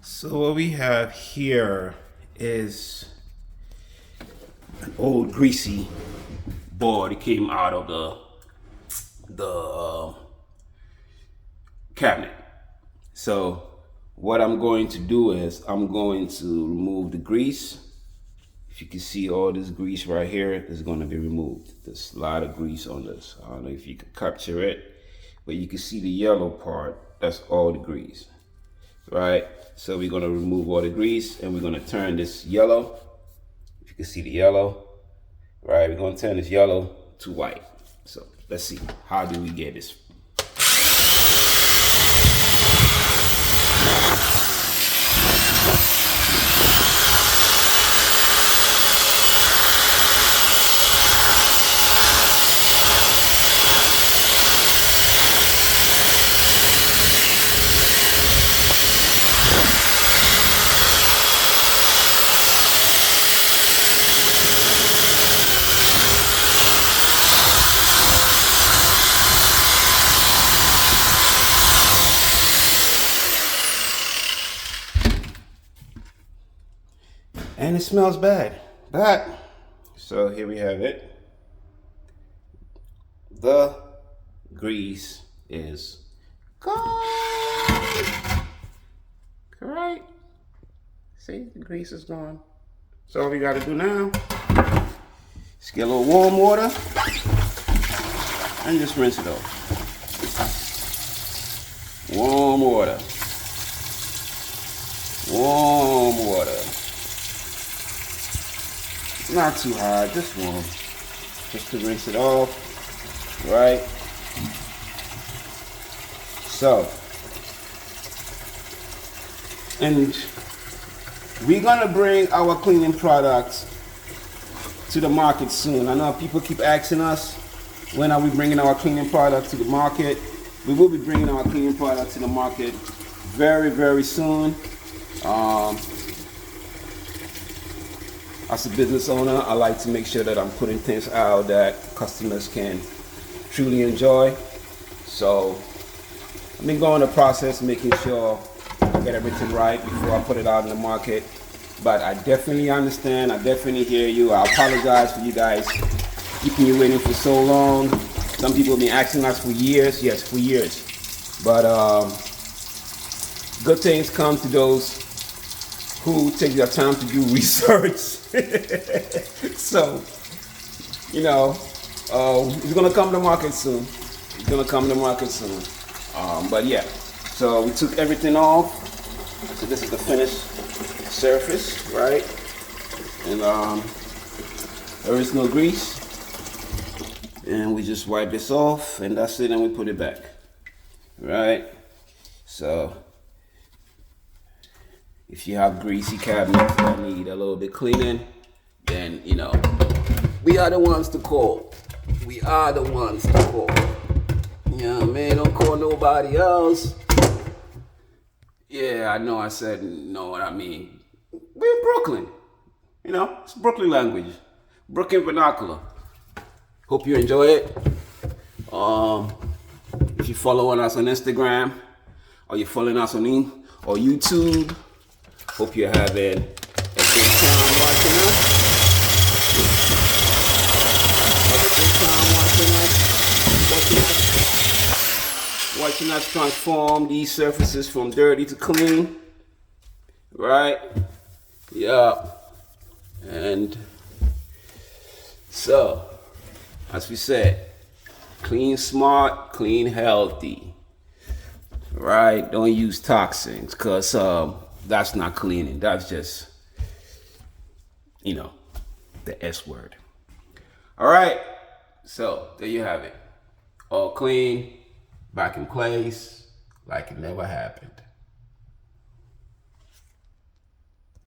So what we have here is an old greasy board. It came out of the cabinet. So what I'm going to do is I'm going to remove the grease. If you can see, all this grease right here is going to be removed. There's a lot of grease on this. I don't know if you can capture it, but you can see the yellow part. That's all the grease, right? So we're going to remove all the grease and we're going to turn this yellow. If you can see the yellow, right? We're going to turn this yellow to white. So let's see, how do we get this? And it smells bad. But, so here we have it. The grease is gone. All right. See, the grease is gone. So all we got to do now is get a little warm water and just rinse it off. Warm water. Warm water. Not too hot, just warm. Just to rinse it off, right? So, and we're gonna bring our cleaning products to the market soon. I know people keep asking us, when are we bringing our cleaning products to the market? We will be bringing our cleaning products to the market very, very soon. As a business owner, I like to make sure that I'm putting things out that customers can truly enjoy. So I've been going the process, making sure I get everything right before I put it out in the market. But I definitely understand, I definitely hear you. I apologize for you guys keeping you waiting for so long. Some people have been asking us for years, yes, for years. But good things come to those who take their time to do research. So, you know, it's gonna come to market soon. It's gonna come to market soon. But yeah, so we took everything off. So this is the finished surface, right? And there is no grease. And we just wipe this off, and that's it, and we put it back, right? So if you have greasy cabinets that need a little bit cleaning, then, you know, we are the ones to call. We are the ones to call. Yeah, man, don't call nobody else. Yeah, I know I said, know what I mean. We're in Brooklyn. You know, it's Brooklyn language. Brooklyn vernacular. Hope you enjoy it. If you're following us on Instagram, or you're following us on YouTube, hope you're having a good time watching us. Have a good time watching us transform these surfaces from dirty to clean. Right? Yeah. And so, as we said, clean smart, clean healthy. Right? Don't use toxins, because that's not cleaning. That's just, you know, the S word. All right. So there you have it. All clean, back in place, like it never happened.